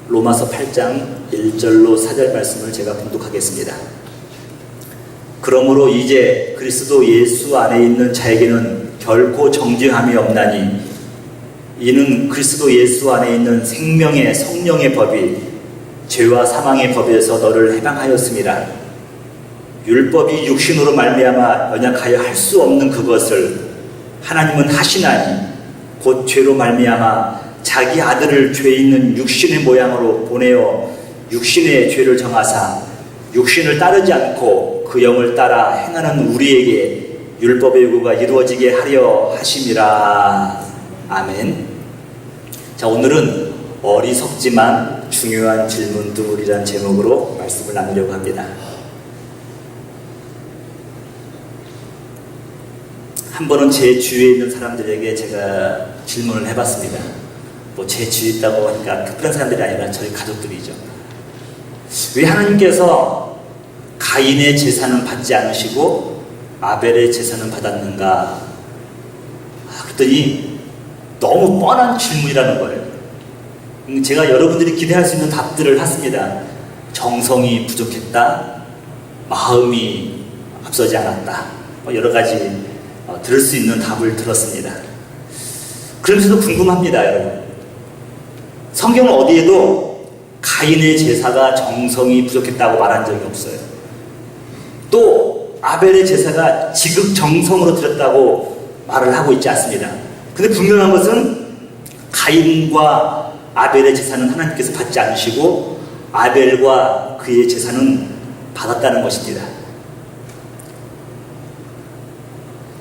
로마서 8장 1절로 4절 말씀을 제가 봉독하겠습니다. 그러므로 이제 그리스도 예수 안에 있는 자에게는 결코 정죄함이 없나니 이는 그리스도 예수 안에 있는 생명의 성령의 법이 죄와 사망의 법에서 너를 해방하였습니다. 율법이 육신으로 말미암아 연약하여 할 수 없는 그것을 하나님은 하시나니 곧 죄로 말미암아 자기 아들을 죄 있는 육신의 모양으로 보내어 육신의 죄를 정하사 육신을 따르지 않고 그 영을 따라 행하는 우리에게 율법의 요구가 이루어지게 하려 하심이라. 아멘. 자, 오늘은 어리석지만 중요한 질문들이란 제목으로 말씀을 나누려고 합니다. 한 번은 제 주위에 있는 사람들에게 제가 질문을 해봤습니다. 뭐 제 주위에 있다고 하니까 특별한 사람들이 아니라 저희 가족들이죠. 왜 하나님께서 가인의 제사는 받지 않으시고 아벨의 제사는 받았는가? 그랬더니 너무 뻔한 질문이라는 거예요. 제가 여러분들이 기대할 수 있는 답들을 했습니다. 정성이 부족했다, 마음이 앞서지 않았다, 여러 가지 들을 수 있는 답을 들었습니다. 그러면서도 궁금합니다, 여러분. 성경은 어디에도 가인의 제사가 정성이 부족했다고 말한 적이 없어요. 또 아벨의 제사가 지극정성으로 드렸다고 말을 하고 있지 않습니다. 근데 분명한 것은 가인과 아벨의 제사는 하나님께서 받지 않으시고 아벨과 그의 제사는 받았다는 것입니다.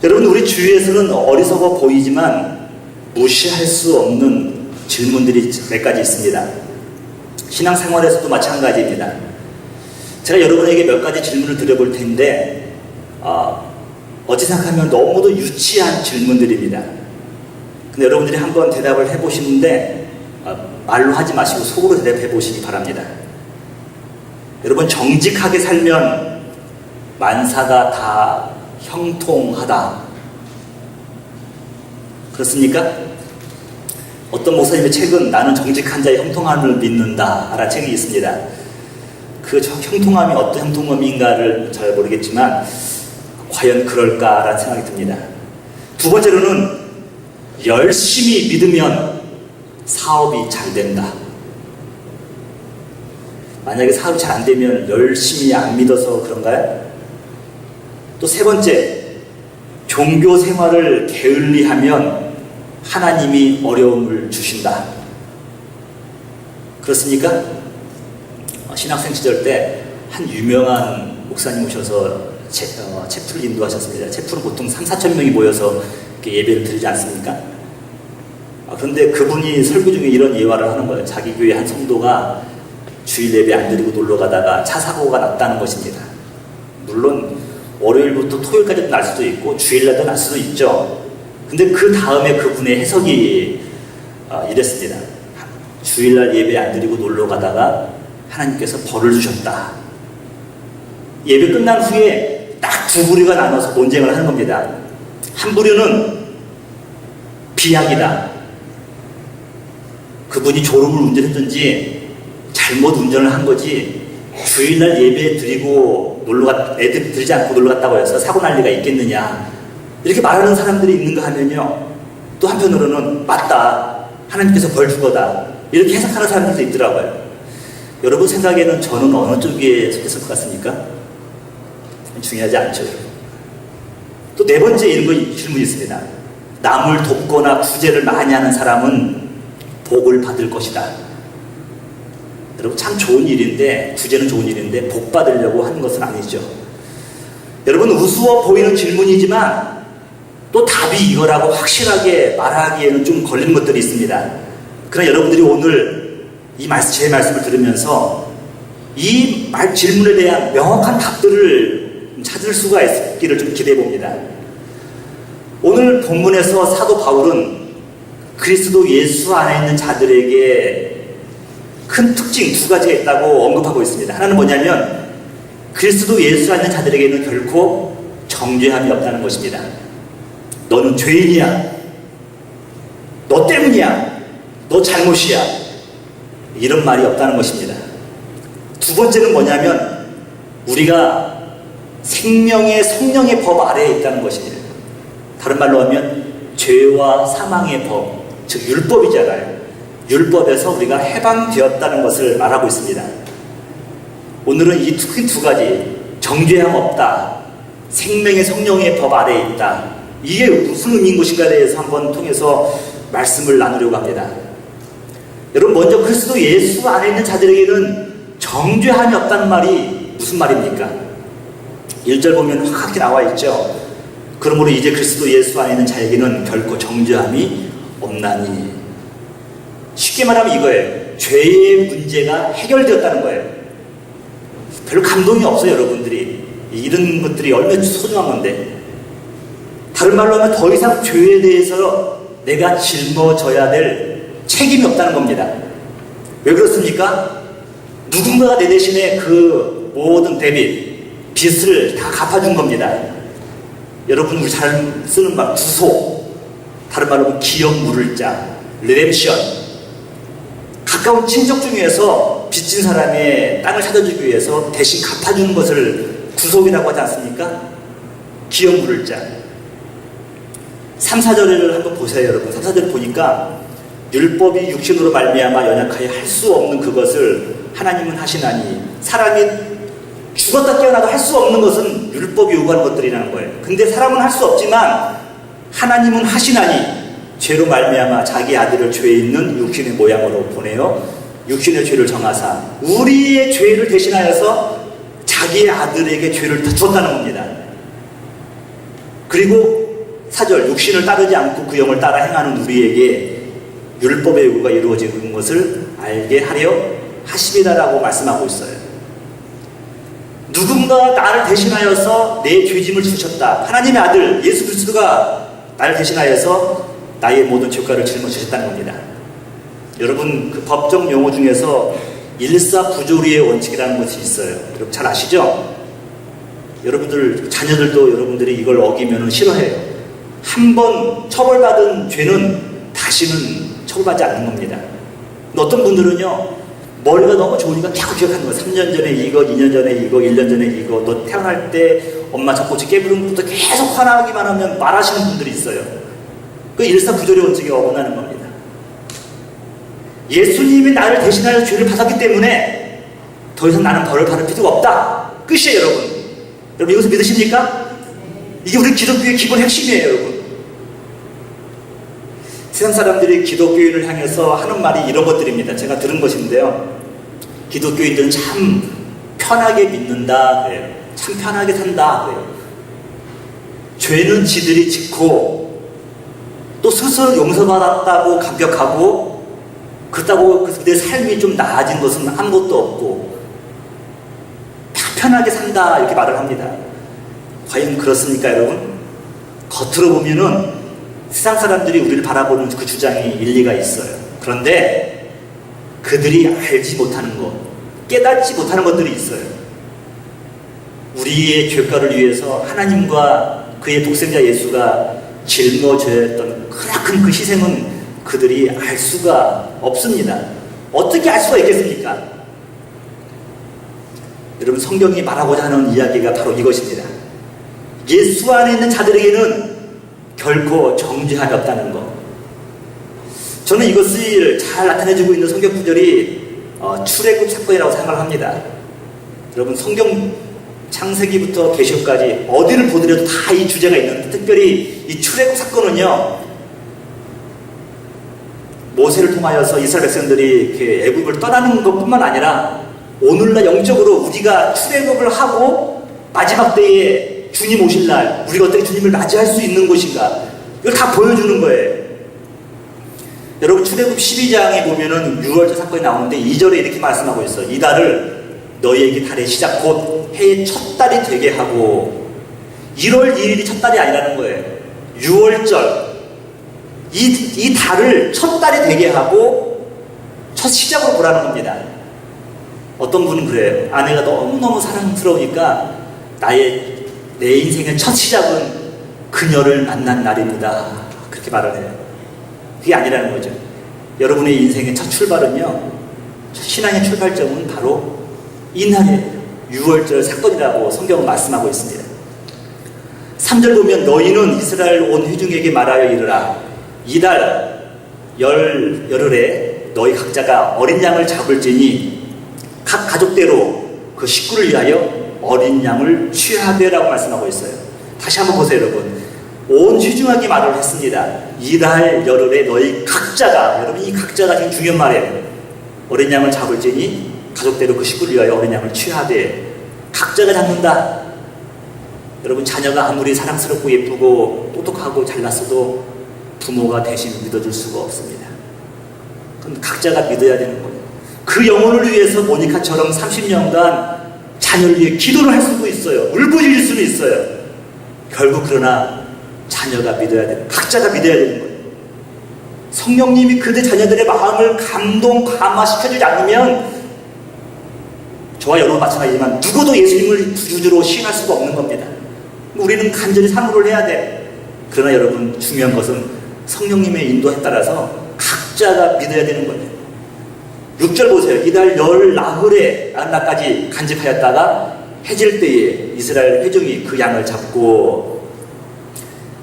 여러분, 우리 주위에서는 어리석어 보이지만 무시할 수 없는 질문들이 몇 가지 있습니다. 신앙생활에서도 마찬가지입니다. 제가 여러분에게 몇 가지 질문을 드려볼 텐데 어찌 생각하면 너무도 유치한 질문들입니다. 근데 여러분들이 한번 대답을 해보시는데 말로 하지 마시고 속으로 대답해 보시기 바랍니다. 여러분, 정직하게 살면 만사가 다 형통하다. 그렇습니까? 어떤 목사님의 책은 나는 정직한 자의 형통함을 믿는다 라는 책이 있습니다. 그 형통함이 어떤 형통함인가를 잘 모르겠지만 과연 그럴까라는 생각이 듭니다. 두 번째로는 열심히 믿으면 사업이 잘 된다. 만약에 사업이 잘 안 되면 열심히 안 믿어서 그런가요? 또 세 번째, 종교 생활을 게을리하면 하나님이 어려움을 주신다. 그렇습니까? 신학생 시절 때 한 유명한 목사님 오셔서 체프를 인도하셨습니다. 체프는 보통 3,4천 명이 모여서 이렇게 예배를 드리지 않습니까? 그런데 그분이 설교 중에 이런 예화를 하는 거예요. 자기 교회 한 성도가 주일 예배 안 드리고 놀러 가다가 차 사고가 났다는 것입니다. 물론 월요일부터 토요일까지도 날 수도 있고 주일날도 날 수도 있죠. 근데 그 다음에 그분의 해석이 이랬습니다. 주일날 예배 안 드리고 놀러 가다가 하나님께서 벌을 주셨다. 예배 끝난 후에 딱 두 부류가 나눠서 논쟁을 하는 겁니다. 한 부류는 비약이다. 그분이 졸음을 운전했든지 잘못 운전을 한 거지 주일날 예배 드리고 애들 드리지 않고 놀러 갔다고 해서 사고 날 리가 있겠느냐, 이렇게 말하는 사람들이 있는가 하면요, 또 한편으로는 맞다, 하나님께서 벌 준 거다, 이렇게 해석하는 사람들도 있더라고요. 여러분 생각에는 저는 어느 쪽에 속했을 것 같습니까? 중요하지 않죠. 또 네 번째 이런 질문이 있습니다. 남을 돕거나 구제를 많이 하는 사람은 복을 받을 것이다. 여러분, 참 좋은 일인데, 구제는 좋은 일인데 복 받으려고 하는 것은 아니죠. 여러분, 우스워 보이는 질문이지만 또 답이 이거라고 확실하게 말하기에는 좀 걸리는 것들이 있습니다. 그러나 여러분들이 오늘 제 말씀을 들으면서 이 질문에 대한 명확한 답들을 찾을 수가 있기를 좀 기대해 봅니다. 오늘 본문에서 사도 바울은 그리스도 예수 안에 있는 자들에게 큰 특징 두 가지가 있다고 언급하고 있습니다. 하나는 뭐냐면 그리스도 예수 안에 있는 자들에게는 결코 정죄함이 없다는 것입니다. 너는 죄인이야, 너 때문이야, 너 잘못이야, 이런 말이 없다는 것입니다. 두 번째는 뭐냐면 우리가 생명의 성령의 법 아래에 있다는 것입니다. 다른 말로 하면 죄와 사망의 법, 즉 율법이잖아요. 율법에서 우리가 해방되었다는 것을 말하고 있습니다. 오늘은 이 두 가지, 정죄함 없다, 생명의 성령의 법 아래에 있다, 이게 무슨 의미인 것인가에 대해서 한번 통해서 말씀을 나누려고 합니다. 여러분, 먼저 그리스도 예수 안에 있는 자들에게는 정죄함이 없다는 말이 무슨 말입니까? 1절 보면 확하게 나와 있죠. 그러므로 이제 그리스도 예수 안에 있는 자에게는 결코 정죄함이 없나니. 쉽게 말하면 이거예요. 죄의 문제가 해결되었다는 거예요. 별로 감동이 없어요, 여러분들이. 이런 것들이 얼마나 소중한 건데. 다른 말로 하면 더 이상 죄에 대해서 내가 짊어져야 될 책임이 없다는 겁니다. 왜 그렇습니까? 누군가가 내 대신에 그 모든 빚을 다 갚아준 겁니다. 여러분, 우리 잘 쓰는 말 구속, 다른 말로 하면 기억 물을 자, 리뎀션. 가까운 친족 중에서 빚진 사람의 땅을 찾아주기 위해서 대신 갚아주는 것을 구속이라고 하지 않습니까? 기억 물을 자. 3, 4절을 한번 보세요, 여러분. 3, 4절을 보니까 율법이 육신으로 말미암아 연약하여 할 수 없는 그것을 하나님은 하시나니. 사람이 죽었다 깨어나도 할 수 없는 것은 율법이 요구하는 것들이라는 거예요. 근데 사람은 할 수 없지만 하나님은 하시나니 죄로 말미암아 자기 아들을 죄에 있는 육신의 모양으로 보내어 육신의 죄를 정하사 우리의 죄를 대신하여서 자기의 아들에게 죄를 다 주었다는 겁니다. 그리고 4절, 육신을 따르지 않고 그 영을 따라 행하는 우리에게 율법의 요구가 이루어지는 것을 알게 하려 하심이다라고 말씀하고 있어요. 누군가 나를 대신하여서 내 죄짐을 주셨다. 하나님의 아들 예수 그리스도가 나를 대신하여서 나의 모든 죄가를 짊어지셨다는 겁니다. 여러분, 그 법적 용어 중에서 일사부조리의 원칙이라는 것이 있어요. 여러분 잘 아시죠? 여러분들 자녀들도 여러분들이 이걸 어기면 싫어해요. 한 번 처벌받은 죄는 다시는 처벌받지 않는 겁니다. 어떤 분들은요, 머리가 너무 좋으니까 계속 기억하는 거예요. 3년 전에 이거, 2년 전에 이거, 1년 전에 이거, 너 태어날 때 엄마 젖꼭지 깨부른 것부터 계속 화나기만 하면 말하시는 분들이 있어요. 그 일사부조리 원칙에 어긋나는 겁니다. 예수님이 나를 대신하여 죄를 받았기 때문에 더 이상 나는 벌을 받을 필요가 없다. 끝이에요, 여러분. 여러분 이것을 믿으십니까? 이게 우리 기독교의 기본 핵심이에요, 여러분. 세상 사람들이 기독교인을 향해서 하는 말이 이런 것들입니다. 제가 들은 것인데요. 기독교인들은 참 편하게 믿는다 그래요. 참 편하게 산다 그래요. 죄는 지들이 짓고 또 스스로 용서받았다고 감격하고 그렇다고 내 삶이 좀 나아진 것은 아무것도 없고 편하게 산다 이렇게 말을 합니다. 과연 그렇습니까, 여러분? 겉으로 보면은 세상 사람들이 우리를 바라보는 그 주장이 일리가 있어요. 그런데 그들이 알지 못하는 것, 깨닫지 못하는 것들이 있어요. 우리의 죄가를 위해서 하나님과 그의 독생자 예수가 짊어져야 했던 크나큰 그 희생은 그들이 알 수가 없습니다. 어떻게 알 수가 있겠습니까? 여러분, 성경이 말하고자 하는 이야기가 바로 이것입니다. 예수 안에 있는 자들에게는 결코 정죄함이 없다는 것. 저는 이것을 잘 나타내주고 있는 성경 구절이 출애굽 사건이라고 생각을 합니다. 여러분, 성경 창세기부터 계시록까지 어디를 보더라도 다 이 주제가 있는데, 특별히 이 출애굽 사건은요, 모세를 통하여서 이스라엘 백성들이 애굽을 떠나는 것뿐만 아니라 오늘날 영적으로 우리가 출애굽을 하고 마지막 때에 주님 오실 날 우리가 어떻게 주님을 맞이할 수 있는 것인가, 이걸 다 보여주는 거예요. 여러분, 출애굽 12장에 보면은 유월절 사건이 나오는데 2절에 이렇게 말씀하고 있어요. 이 달을 너희에게 달의 시작 곧 해의 첫 달이 되게 하고. 1월 2일이 첫 달이 아니라는 거예요. 유월절, 이 달을 첫 달이 되게 하고 첫 시작으로 보라는 겁니다. 어떤 분은 그래요. 아내가 너무너무 사랑스러우니까 내 인생의 첫 시작은 그녀를 만난 날입니다. 그렇게 말을 해요. 그게 아니라는 거죠. 여러분의 인생의 첫 출발은요, 신앙의 출발점은 바로 이날의 유월절 사건이라고 성경은 말씀하고 있습니다. 3절 보면 너희는 이스라엘 온 회중에게 말하여 이르라. 이달 열흘에 너희 각자가 어린 양을 잡을지니 각 가족대로 그 식구를 위하여 어린 양을 취하되라고 말씀하고 있어요. 다시 한번 보세요, 여러분. 온 회중에게 말을 했습니다. 이달 열흘에 너희 각자가, 여러분 이 각자가 지금 중요한 말이에요. 어린 양을 잡을지니 가족대로 그 식구를 위하여 어린 양을 취하되. 각자가 잡는다. 여러분 자녀가 아무리 사랑스럽고 예쁘고 똑똑하고 잘났어도 부모가 대신 믿어줄 수가 없습니다. 그럼 각자가 믿어야 되는 거예요. 그 영혼을 위해서 모니카처럼 30년간 자녀를 위해 기도를 할 수도 있어요. 울부짖을 수는 있어요. 결국 그러나 자녀가 믿어야 되는, 각자가 믿어야 되는 거예요. 성령님이 그들 자녀들의 마음을 감동, 감화시켜주지 않으면 저와 여러분 마찬가지지만 누구도 예수님을 구주로 시인할 수가 없는 겁니다. 우리는 간절히 사모를 해야 돼. 그러나 여러분 중요한 것은 성령님의 인도에 따라서 각자가 믿어야 되는 거예요. 6절 보세요. 이달 열 나흘까지 간직하였다가 해질 때에 이스라엘 회중이 그 양을 잡고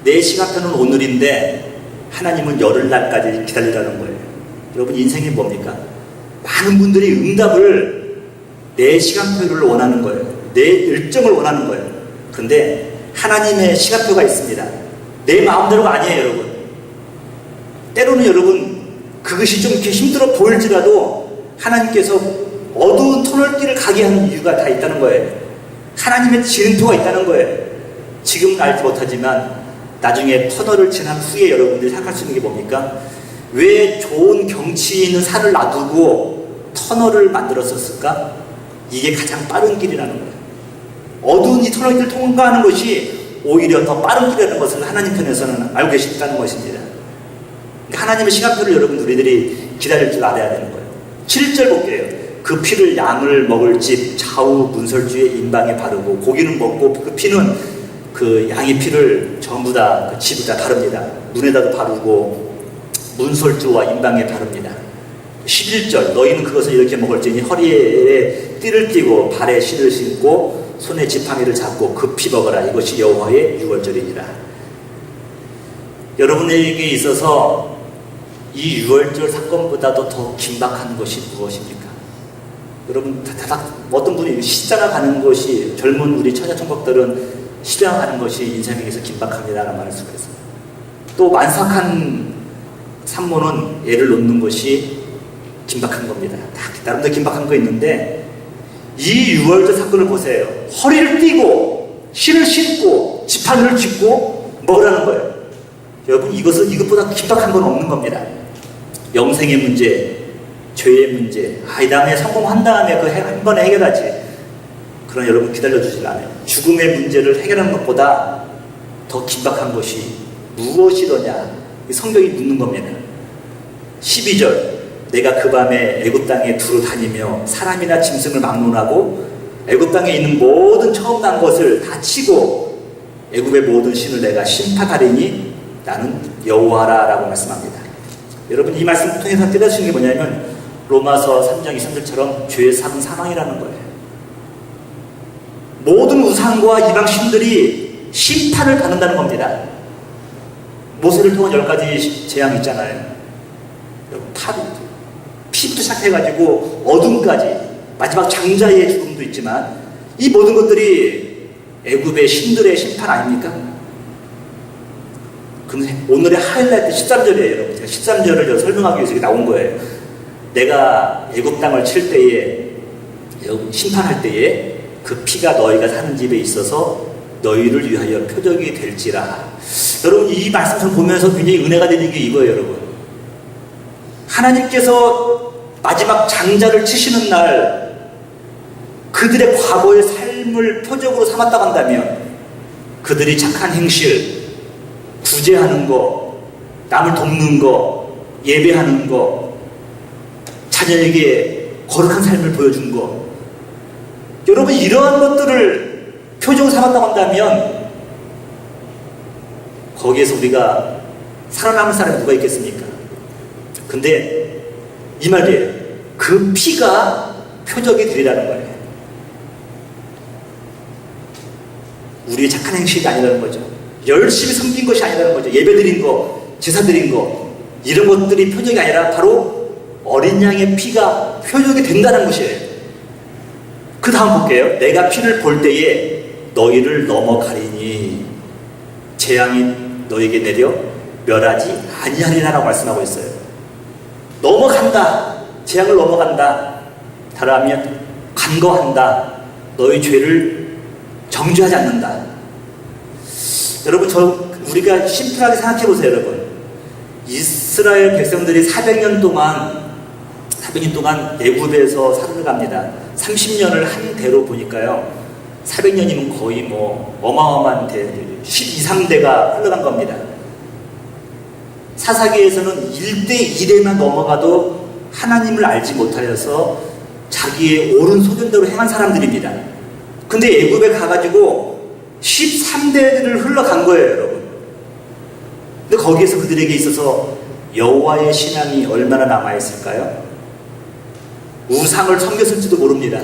내 시간표는 오늘인데 하나님은 열흘날까지 기다리라는 거예요. 여러분 인생이 뭡니까? 많은 분들이 응답을 내 시간표를 원하는 거예요. 내 일정을 원하는 거예요. 그런데 하나님의 시간표가 있습니다. 내 마음대로가 아니에요, 여러분. 때로는 여러분 그것이 좀 이렇게 힘들어 보일지라도 하나님께서 어두운 터널길을 가게 하는 이유가 다 있다는 거예요. 하나님의 진토가 있다는 거예요. 지금은 알지 못하지만 나중에 터널을 지난 후에 여러분들이 생각할 수 있는 게 뭡니까? 왜 좋은 경치 있는 산을 놔두고 터널을 만들었었을까? 이게 가장 빠른 길이라는 거예요. 어두운 이 터널길을 통과하는 것이 오히려 더 빠른 길이라는 것을 하나님 편에서는 알고 계시다는 것입니다. 그러니까 하나님의 시간표를 여러분 우리들이 기다릴 줄 알아야 되는 거예요. 7절 볼게요. 그 피를 양을 먹을 집 좌우 문설주의 인방에 바르고 고기는 먹고 그 피는 그 양의 피를 전부 다 그 집에다 바릅니다. 눈에다도 바르고 문설주와 인방에 바릅니다. 11절 너희는 그것을 이렇게 먹을지니 허리에 띠를 띠고 발에 실을 신고 손에 지팡이를 잡고 급히 먹어라. 이것이 여호와의 유월절이니라. 여러분에게 있어서 이 유월절 사건보다도 더 긴박한 것이 무엇입니까? 여러분 어떤 분이 시장을 가는 것이 젊은 우리 처자총각들은 시장 가는 것이 인생에서 긴박합니다라는 말을 수가 있습니다. 또 만삭한 산모는 애를 놓는 것이 긴박한 겁니다. 나름대로 긴박한 거 있는데 이 유월절 사건을 보세요. 허리를 띠고 실을 신고 지팡이를 짚고 먹으라는 거예요. 여러분 이것보다 긴박한 건 없는 겁니다. 영생의 문제, 죄의 문제, 이 다음에 성공한 다음에 그 한 번에 해결하지. 그러나 여러분 기다려주질 않아요. 죽음의 문제를 해결하는 것보다 더 긴박한 것이 무엇이더냐? 성경이 묻는 겁니다. 12절 내가 그 밤에 애굽 땅에 두루 다니며 사람이나 짐승을 막론하고 애굽 땅에 있는 모든 처음 난 것을 다 치고 애굽의 모든 신을 내가 심판하리니 나는 여호와라 라고 말씀합니다. 여러분 이 말씀을 통해서 깨닫으시는 게 뭐냐면 로마서 3장 23절처럼 죄의 삭은 사망이라는 거예요. 모든 우상과 이방 신들이 심판을 받는다는 겁니다. 모세를 통한 10가지 재앙 있잖아요. 피부터 시작해가지고 어둠까지 마지막 장자의 죽음도 있지만 이 모든 것들이 애굽의 신들의 심판 아닙니까? 그럼 오늘의 하이라이트 13절이에요. 여러분 제가 13절을 설명하기 위해서 나온 거예요. 내가 애굽 땅을 칠 때에 심판할 때에 그 피가 너희가 사는 집에 있어서 너희를 위하여 표적이 될지라. 여러분 이 말씀을 보면서 굉장히 은혜가 되는 게 이거예요. 여러분 하나님께서 마지막 장자를 치시는 날 그들의 과거의 삶을 표적으로 삼았다고 한다면 그들이 착한 행실, 구제하는 거, 남을 돕는 거, 예배하는 거, 자녀에게 거룩한 삶을 보여준 거, 여러분 이러한 것들을 표적으로 삼았다고 한다면 거기에서 우리가 살아남을 사람이 누가 있겠습니까? 근데 이 말이에요. 그 피가 표적이 되리라는 거예요. 우리의 착한 행실이 아니라는 거죠. 열심히 섬긴 것이 아니라는 거죠. 예배드린 거, 제사드린 거, 이런 것들이 표적이 아니라 바로 어린 양의 피가 표적이 된다는 것이에요. 그 다음 볼게요. 내가 피를 볼 때에 너희를 넘어가리니 재앙이 너에게 내려 멸하지 아니하리라라고 말씀하고 있어요. 넘어간다. 재앙을 넘어간다. 다르하면 간거한다. 너희 죄를 정죄하지 않는다. 여러분, 우리가 심플하게 생각해 보세요, 여러분. 이스라엘 백성들이 400년 동안 애굽에서 살아갑니다. 30년을 한 대로 보니까요. 400년이면 거의 뭐 어마어마한 대, 12, 3대가 흘러간 겁니다. 사사기에서는 1대 2대만 넘어가도 하나님을 알지 못하여서 자기의 옳은 소견대로 행한 사람들입니다. 근데 애굽에 가가지고 13대를 흘러간 거예요, 여러분. 근데 거기에서 그들에게 있어서 여호와의 신앙이 얼마나 남아있을까요? 우상을 섬겼을지도 모릅니다.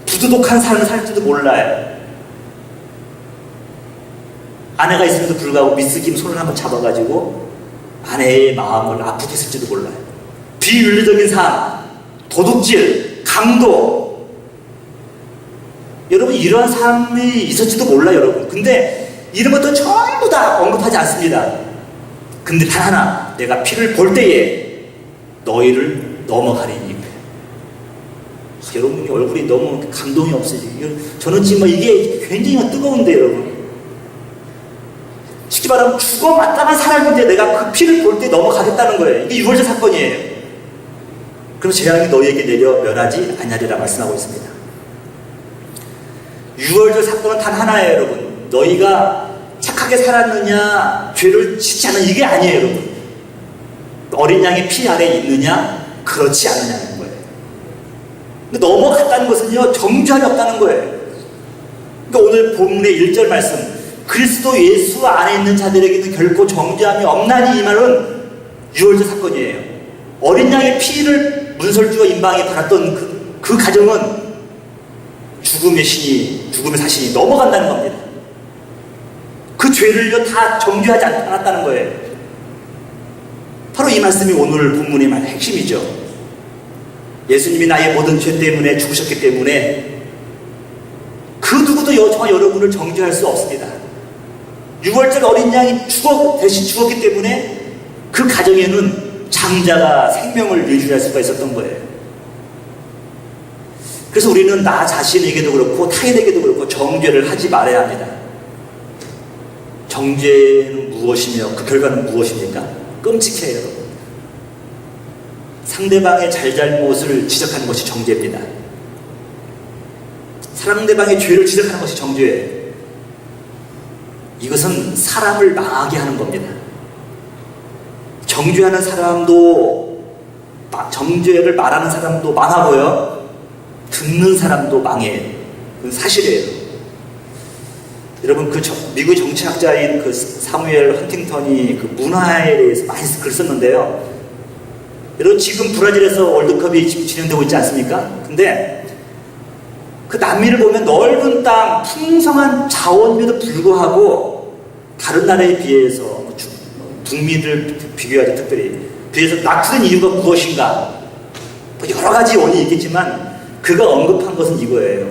부도덕한 삶을 살지도 몰라요. 아내가 있음에도 불구하고 미스김 손을 한번 잡아가지고 아내의 마음을 아프게 했을지도 몰라요. 비윤리적인 삶, 도둑질, 강도, 여러분 이러한 삶이 있었지도 몰라요, 여러분. 근데 이런 것도 전부 다 언급하지 않습니다. 근데 단 하나, 내가 피를 볼 때에 너희를 넘어가리니. 여러분 얼굴이 너무 감동이 없으시죠. 저는 지금 이게 굉장히 뜨거운데, 여러분. 쉽게 말하면 죽어 마땅한 사람인데 내가 그 피를 볼 때 넘어가겠다는 거예요. 이게 유월절 사건이에요. 그럼 재앙이 너희에게 내려 멸하지 아니하리라 말씀하고 있습니다. 유월절 사건은 단 하나예요, 여러분. 너희가 착하게 살았느냐, 죄를 짓지 않은 이게 아니에요, 여러분. 어린 양의 피 아래에 있느냐, 그렇지 않느냐는 거예요. 근데 넘어갔다는 것은요, 정죄함이 없다는 거예요. 그러니까 오늘 본문의 1절 말씀, 그리스도 예수 안에 있는 자들에게는 결코 정죄함이 없나니, 이 말은 유월절 사건이에요. 어린 양의 피를 문설주와 임방에 받았던 그 가정은 죽음의 사신이 넘어간다는 겁니다. 그 죄를요 다 정죄하지 않았다는 거예요. 바로 이 말씀이 오늘 본문의 핵심이죠. 예수님이 나의 모든 죄 때문에 죽으셨기 때문에 그 누구도 저와 여러분을 정죄할 수 없습니다. 유월절 어린 양이 대신 죽었기 때문에 그 가정에는 장자가 생명을 유지할 수가 있었던 거예요. 그래서 우리는 나 자신에게도 그렇고 타인에게도 그렇고 정죄를 하지 말아야 합니다. 정죄는 무엇이며 그 결과는 무엇입니까? 끔찍해요. 상대방의 잘잘못을 지적하는 것이 정죄입니다. 상대방의 죄를 지적하는 것이 정죄예요. 이것은 사람을 망하게 하는 겁니다. 정죄하는 사람도, 정죄를 말하는 사람도 망하고요, 듣는 사람도 망해요. 그건 사실이에요. 여러분, 미국 정치학자인 그 사무엘 헌팅턴이 그 문화에 대해서 많이 글 썼는데요. 여러분, 지금 브라질에서 월드컵이 지금 진행되고 있지 않습니까? 근데 그 남미를 보면 넓은 땅, 풍성한 자원에도 불구하고 다른 나라에 비해서, 북미를 비교하자 특별히 비해서 낙후된 이유가 무엇인가? 여러 가지 원인이 있겠지만 그가 언급한 것은 이거예요.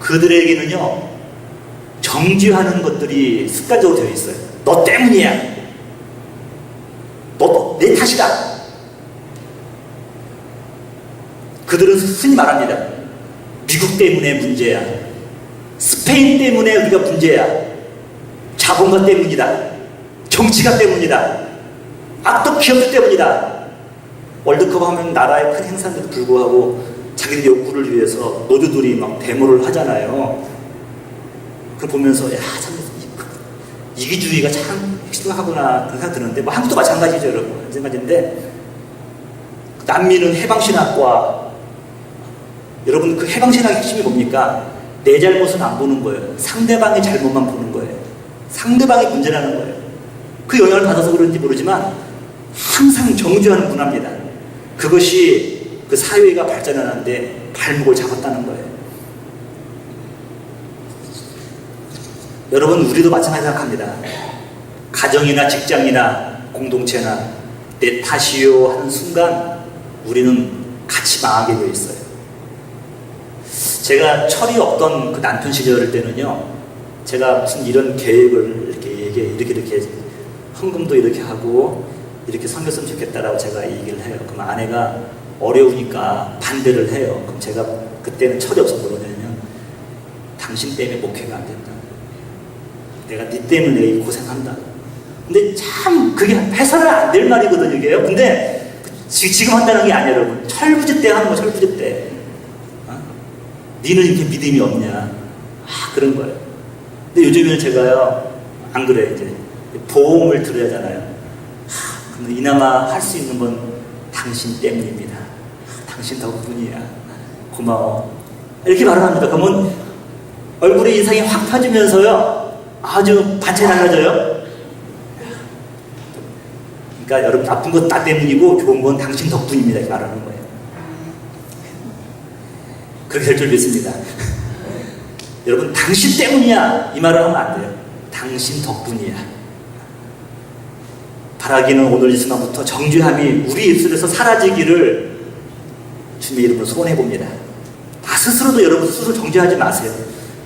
그들에게는요, 정죄하는 것들이 습관적으로 되어 있어요. 너 때문이야. 너 내 탓이다. 그들은 흔히 말합니다. 미국 때문에 문제야. 스페인 때문에 우리가 문제야. 자본가 때문이다. 정치가 때문이다. 악덕 기업들 때문이다. 월드컵 하면 나라의 큰 행사인데도 불구하고 자기들 욕구를 위해서 노조들이 막 데모를 하잖아요. 그걸 보면서 참 이기주의가 참 심각하구나 그런 생각 드는데, 뭐 한국도 마찬가지죠, 여러분. 마찬가지인데, 남미는 해방신학과, 여러분 그 해방신학의 핵심이 뭡니까? 내 잘못은 안 보는 거예요. 상대방의 잘못만 보는 거예요. 상대방의 문제라는 거예요. 그 영향을 받아서 그런지 모르지만 항상 정죄하는 문화입니다. 그것이 그 사회가 발전하는데 발목을 잡았다는 거예요. 여러분, 우리도 마찬가지로 생각합니다. 가정이나 직장이나 공동체나 내 탓이요 하는 순간 우리는 같이 망하게 되어 있어요. 제가 철이 없던 그 남편 시절 때는요, 제가 무슨 이런 계획을 이렇게 헌금도 이렇게 하고 이렇게 섬겼으면 좋겠다라고 제가 얘기를 해요. 그럼 아내가 어려우니까 반대를 해요. 그럼 제가 그때는 철이 없어서 뭐냐면, 당신 때문에 목회가 안 된다. 내가 네 때문에 내가 고생한다. 근데 참 그게 해서는 안 될 말이거든요, 이게요. 근데 지금 한다는 게 아니에요, 여러분. 철부지 때 하는 거, 철부지 때. 니는 이렇게 믿음이 없냐. 그런 거예요. 근데 요즘에는 제가요, 안 그래요, 이제. 보험을 들어야 하잖아요. 근데 이나마 할 수 있는 건 당신 때문입니다. 당신 덕분이야. 고마워. 이렇게 말을 합니다. 그러면 얼굴에 인상이 확 펴지면서요, 아주 반찬이 달라져요. 그러니까 여러분, 나쁜 건 나 때문이고 좋은 건 당신 덕분입니다. 이렇게 말하는 거예요. 그렇게 될 줄 믿습니다. 여러분, 당신 때문이야 이 말을 하면 안 돼요. 당신 덕분이야. 바라기는 오늘 이 순간부터 정죄함이 우리 입술에서 사라지기를 주님의 이름으로 소원해 봅니다. 나 스스로도 여러분 스스로 정죄하지 마세요.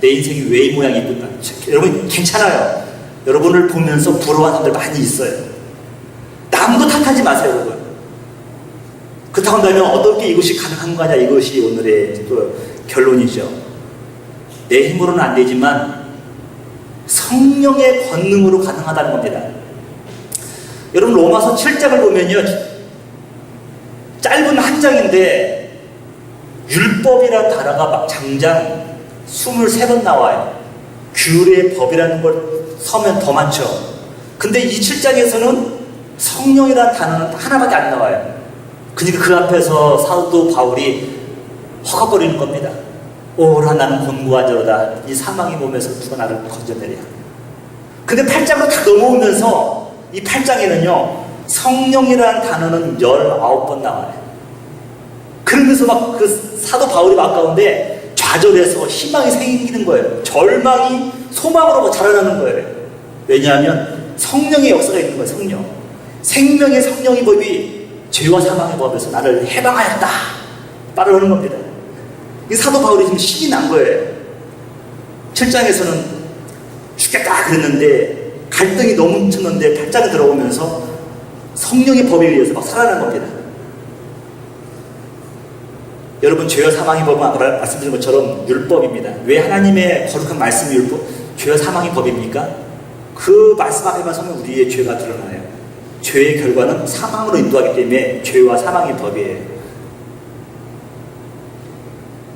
내 인생이 왜 이 모양이 있구나. 여러분, 괜찮아요. 여러분을 보면서 부러워하는 사람들 많이 있어요. 남도 탓하지 마세요, 여러분. 그렇다고 한다면 어떻게 이것이 가능한 거냐, 이것이 오늘의 또 결론이죠. 내 힘으로는 안 되지만 성령의 권능으로 가능하다는 겁니다. 여러분, 로마서 7장을 보면요, 짧은 한 장인데 율법이라는 단어가 막 장장 23번 나와요. 규례의 법이라는 걸 서면 더 많죠. 근데 이 7장에서는 성령이라는 단어는 하나밖에 안 나와요. 그러니까 그 앞에서 사도 바울이 허걱거리는 겁니다. 오라, 나는 곤고한 자로다. 이 사망의 몸에서 누가 나를 건져내랴. 근데 8장으로 다 넘어오면서 이 8장에는요, 성령이라는 단어는 19번 나와요. 그러면서 막 그 사도 바울이 막 가운데 좌절해서 희망이 생기는 거예요. 절망이 소망으로 자라나는 거예요. 왜냐하면 성령의 역사가 있는 거예요. 성령. 생명의 성령의 법이 죄와 사망의 법에서 나를 해방하였다 말하는 겁니다. 이 사도 바울이 지금 신이 난 거예요. 7장에서는 죽겠다 그랬는데 갈등이 너무 뭉쳤는데 8장에 들어오면서 성령의 법에 의해서 막 살아난 겁니다. 여러분, 죄와 사망의 법은 아까 말씀드린 것처럼 율법입니다. 왜 하나님의 거룩한 말씀이 율법, 죄와 사망의 법입니까? 그 말씀 앞에만 서면 우리의 죄가 드러나요. 죄의 결과는 사망으로 인도하기 때문에 죄와 사망의 법이에요.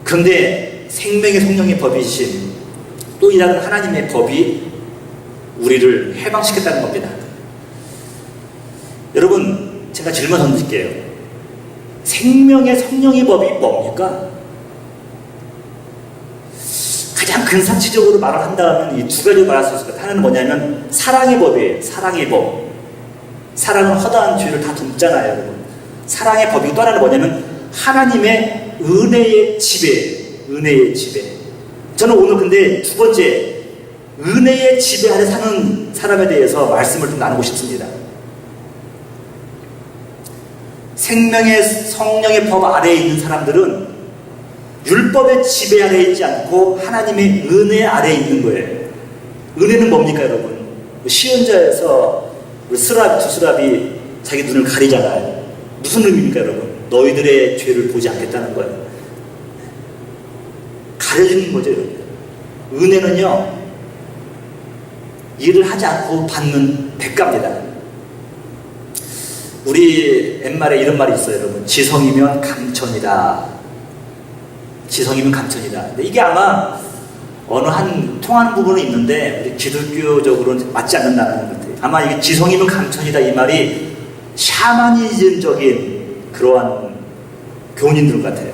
그런데 생명의 성령의 법이신 또 일하는 하나님의 법이 우리를 해방시켰다는 겁니다. 여러분, 제가 질문 던질게요. 생명의 성령의 법이 뭡니까? 가장 근사치적으로 말을 한다면 이 두 가지로 말할 수 있을 것 같아요. 하나는 뭐냐면 사랑의 법이에요. 사랑의 법. 사랑은 허다한 죄를 다 돕잖아요, 여러분. 사랑의 법이 또 하나는 뭐냐면 하나님의 은혜의 지배. 은혜의 지배. 저는 오늘 근데 두 번째, 은혜의 지배 아래 사는 사람에 대해서 말씀을 좀 나누고 싶습니다. 생명의 성령의 법 아래에 있는 사람들은 율법의 지배 아래에 있지 않고 하나님의 은혜 아래에 있는 거예요. 은혜는 뭡니까, 여러분? 시온자에서 스랍, 두 스랍이 자기 눈을 가리잖아요. 무슨 의미입니까, 여러분? 너희들의 죄를 보지 않겠다는 거예요. 가려지는 거죠, 여러분. 은혜는요, 일을 하지 않고 받는 대가입니다. 우리 옛말에 이런 말이 있어요, 여러분. 지성이면 감천이다. 지성이면 감천이다. 근데 이게 아마 어느 한 통하는 부분은 있는데 우리 기독교적으로는 맞지 않는다는 것 같아요. 아마 이게 지성이면 감천이다 이 말이 샤머니즘적인 그러한 교훈인 것 같아요.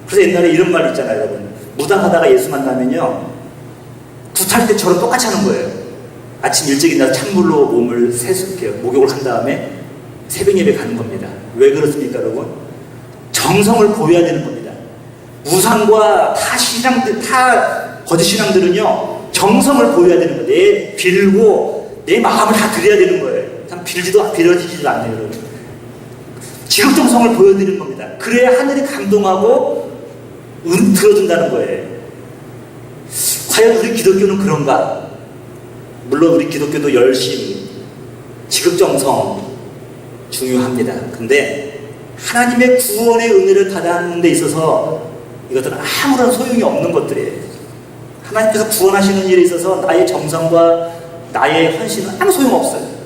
그래서 옛날에 이런 말 있잖아요, 여러분. 무당하다가 예수 만나면요, 구탈 때처럼 똑같이 하는 거예요. 아침 일찍 일어나서 찬물로 몸을 목욕을 한 다음에 새벽 예배 가는 겁니다. 왜 그렇습니까, 여러분? 정성을 보여야 되는 겁니다. 우상과 다 거짓 신앙들은요, 정성을 보여야 되는 거예요. 내 빌고 내 마음을 다 드려야 되는 거예요. 참 빌어지지도 않네요, 여러분. 지극정성을 보여드리는 겁니다. 그래야 하늘이 감동하고 들어준다는 거예요. 과연 우리 기독교는 그런가? 물론 우리 기독교도 열심, 지극정성 중요합니다. 근데 하나님의 구원의 은혜를 받는 데 있어서 이것들은 아무런 소용이 없는 것들이에요. 하나님께서 구원하시는 일에 있어서 나의 정성과 나의 헌신은 아무 소용없어요.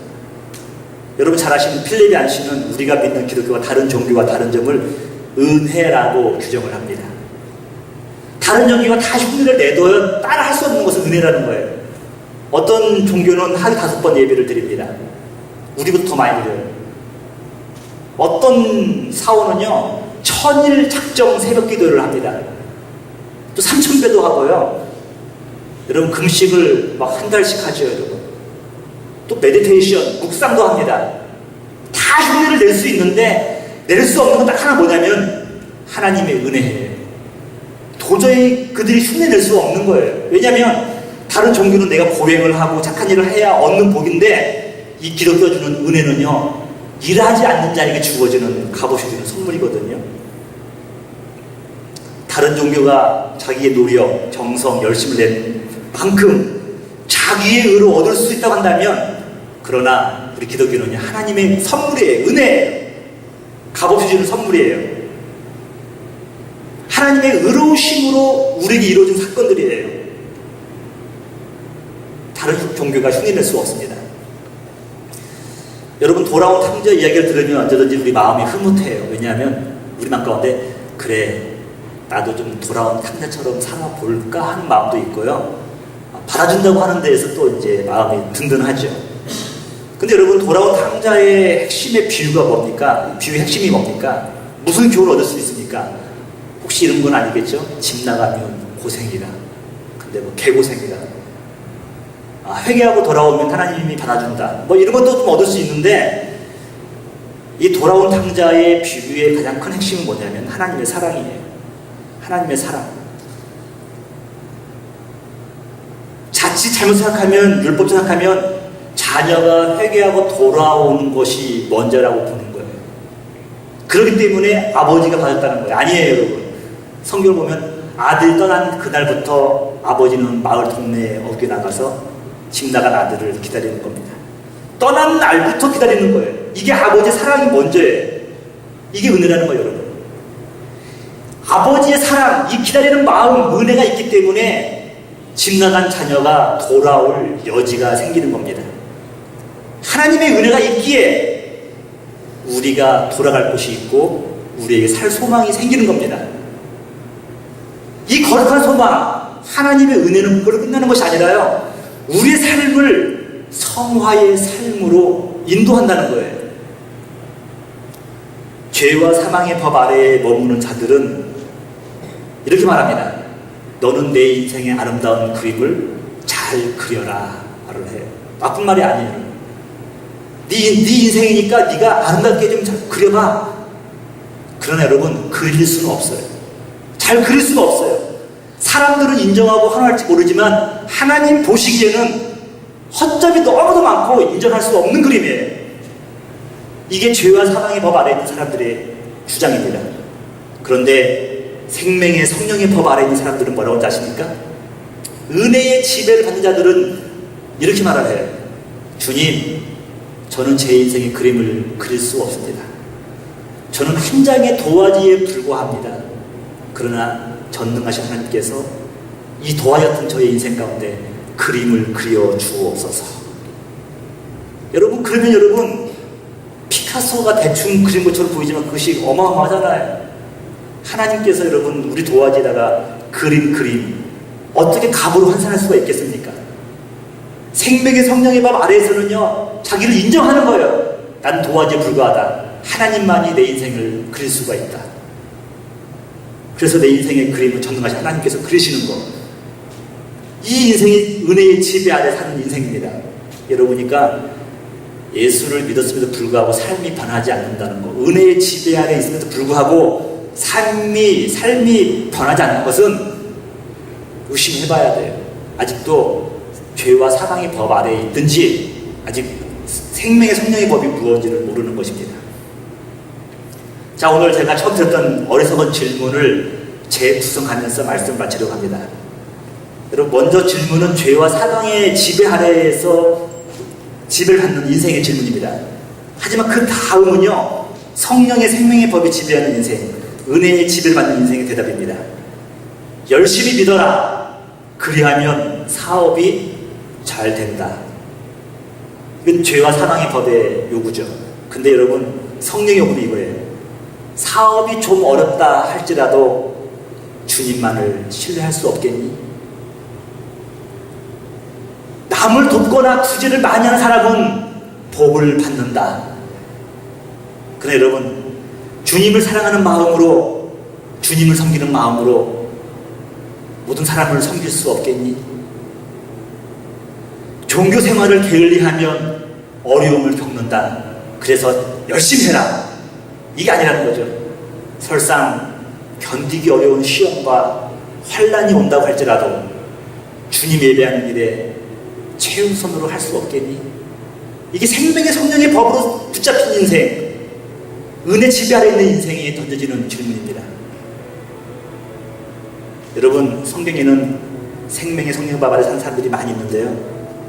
여러분 잘 아시는 필립이 안씨는 우리가 믿는 기독교와 다른 종교와 다른 점을 은혜라고 규정을 합니다. 다른 종교가 다 흉내를 내둬야 따라 할 수 없는 것은 은혜라는 거예요. 어떤 종교는 하루에 5번 예배를 드립니다. 우리보다 더 많이 드려요. 어떤 사원은요, 1000일 작정 새벽 기도를 합니다. 또 3000배도 하고요. 여러분 금식을 막 한 달씩 하죠, 여러분. 또 메디테이션, 묵상도 합니다. 다 흉내를 낼 수 있는데 낼 수 없는 건 딱 하나 뭐냐면 하나님의 은혜예요. 도저히 그들이 흉내 낼 수가 없는 거예요. 왜냐하면 다른 종교는 내가 고행을 하고 착한 일을 해야 얻는 복인데 이 기독교 주는 은혜는요, 일하지 않는 자에게 주어지는 값없이 주는 선물이거든요. 다른 종교가 자기의 노력, 정성, 열심을 낸 만큼 자기의 의로 얻을 수 있다고 한다면, 그러나 우리 기독교는요, 하나님의 선물이에요. 은혜예요. 값없이 주는 선물이에요. 하나님의 의로우심으로 우리에게 이루어진 사건들이에요. 다른 종교가 흉내낼 수 없습니다. 여러분 돌아온 탕자 이야기를 들으면 언제든지 우리 마음이 흐뭇해요. 왜냐하면 우리 마음 가운데 그래 나도 좀 돌아온 탕자처럼 살아볼까 하는 마음도 있고요. 받아준다고 하는 데에서 또 이제 마음이 든든하죠. 근데 여러분 돌아온 탕자의 핵심의 비유가 뭡니까? 비유의 핵심이 뭡니까? 무슨 교훈을 얻을 수 있습니까? 혹시 이런 건 아니겠죠? 집 나가면 고생이라. 근데 뭐 개고생이라. 회개하고 돌아오면 하나님이 받아준다. 뭐 이런 것도 좀 얻을 수 있는데, 이 돌아온 탕자의 비유의 가장 큰 핵심은 뭐냐면 하나님의 사랑이에요. 하나님의 사랑. 자칫 잘못 생각하면, 율법 생각하면 자녀가 회개하고 돌아오는 것이 먼저라고 보는 거예요. 그렇기 때문에 아버지가 받았다는 거예요. 아니에요, 여러분. 성경을 보면 아들 떠난 그날부터 아버지는 마을 동네에 어깨 나가서 집 나간 아들을 기다리는 겁니다. 떠난 날부터 기다리는 거예요. 이게 아버지의 사랑이 먼저예요. 이게 은혜라는 거예요, 여러분. 아버지의 사랑, 이 기다리는 마음, 은혜가 있기 때문에 집 나간 자녀가 돌아올 여지가 생기는 겁니다. 하나님의 은혜가 있기에 우리가 돌아갈 곳이 있고 우리에게 살 소망이 생기는 겁니다. 이 거룩한 소망, 하나님의 은혜는 그걸로 끝나는 것이 아니라요, 우리의 삶을 성화의 삶으로 인도한다는 거예요. 죄와 사망의 법 아래에 머무는 자들은 이렇게 말합니다. 너는 내 인생의 아름다운 그림을 잘 그려라 말을 해요. 나쁜 말이 아니에요. 네 인생이니까 네가 아름답게 좀 잘 그려봐. 그러나 여러분, 그릴 수는 없어요. 잘 그릴 수가 없어요. 사람들은 인정하고 환호할지 모르지만 하나님 보시기에는 허점이 너무도 많고 인정할 수 없는 그림이에요. 이게 죄와 사망의 법 아래에 있는 사람들의 주장입니다. 그런데 생명의 성령의 법 아래에 있는 사람들은 뭐라고 아십니까? 은혜의 지배를 받는 자들은 이렇게 말을 해요. 주님, 저는 제 인생의 그림을 그릴 수 없습니다. 저는 한 장의 도화지에 불과합니다. 그러나 전능하신 하나님께서 이 도화 같은 저의 인생 가운데 그림을 그려 주옵소서. 여러분, 그러면 여러분, 피카소가 대충 그린 것처럼 보이지만 그것이 어마어마하잖아요. 하나님께서 여러분 우리 도화지에다가 그린 그림 어떻게 값으로 환산할 수가 있겠습니까? 생명의 성령의 밥 아래에서는요, 자기를 인정하는 거예요. 난 도화지에 불과하다. 하나님만이 내 인생을 그릴 수가 있다. 그래서 내 인생의 그림을 전능하신 하나님께서 그리시는 거. 이 인생이 은혜의 지배 아래 사는 인생입니다. 여러분이니까 예수를 믿었음에도 불구하고 삶이 변하지 않는다는 거, 은혜의 지배 아래 있음에도 불구하고 삶이 변하지 않는 것은 의심해봐야 돼요. 아직도 죄와 사망의 법 아래에 있든지 아직 생명의 성령의 법이 무엇인지를 모르는 것입니다. 자, 오늘 제가 처음 들었던 어리석은 질문을 재구성하면서 말씀을 마치려고 합니다. 여러분, 먼저 질문은 죄와 사망의 지배 아래에서 지배를 받는 인생의 질문입니다. 하지만 그 다음은요, 성령의 생명의 법이 지배하는 인생, 은혜의 지배를 받는 인생의 대답입니다. 열심히 믿어라. 그리하면 사업이 잘 된다. 이건 죄와 사망의 법의 요구죠. 근데 여러분, 성령의 요구는 이거예요. 사업이 좀 어렵다 할지라도 주님만을 신뢰할 수 없겠니? 남을 돕거나 구제를 많이 하는 사람은 복을 받는다. 그러나 여러분, 주님을 사랑하는 마음으로, 주님을 섬기는 마음으로 모든 사람을 섬길 수 없겠니? 종교 생활을 게을리하면 어려움을 겪는다. 그래서 열심히 해라. 이게 아니라는 거죠. 설상 견디기 어려운 시험과 환난이 온다고 할지라도 주님 예배하는 일에 최우선으로 할 수 없겠니? 이게 생명의 성령의 법으로 붙잡힌 인생, 은혜 지배 아래 있는 인생이 던져지는 질문입니다. 여러분, 성경에는 생명의 성령 법 아래 사는 사람들이 많이 있는데요,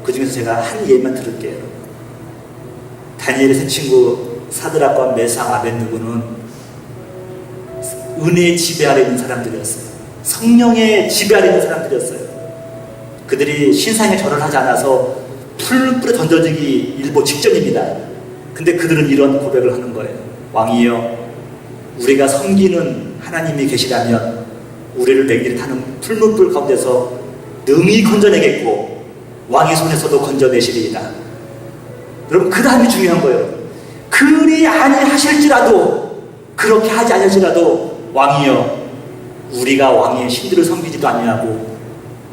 그 중에서 제가 한 예만 들을게요. 다니엘의 세 친구 사드락과 메삭 아벳느고는 은혜의 지배 아래 있는 사람들이었어요. 성령의 지배 아래 있는 사람들이었어요. 그들이 신상에 절을 하지 않아서 풀불에 던져지기 일보 직전입니다. 근데 그들은 이런 고백을 하는 거예요. 왕이여, 우리가 섬기는 하나님이 계시다면 우리를 맹기를 타는 풀문불 가운데서 능히 건져내겠고 왕의 손에서도 건져내시리이다. 여러분, 그 다음이 중요한 거예요. 그리 아니하실지라도, 그렇게 하지 않을지라도 왕이여, 우리가 왕의 신들을 섬기지도 아니하고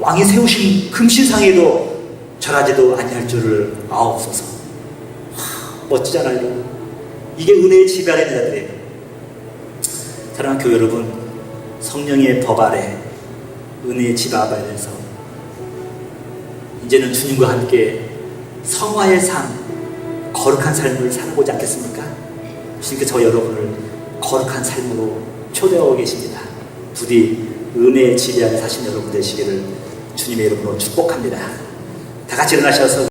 왕이 세우신 금신상에도 절하지도 아니할 줄을 아옵소서. 멋지잖아요. 이게 은혜의 지배 아래 있는 자들이에요. 사랑하는 교회 여러분, 성령의 법 아래, 은혜의 지배 아래에서 이제는 주님과 함께 성화의 삶, 거룩한 삶을 살아보지 않겠습니까? 주님께서 저 여러분을 거룩한 삶으로 초대하고 계십니다. 부디 은혜의 지배 아래 사신 여러분 되시기를 주님의 이름으로 축복합니다. 다 같이 일어나셔서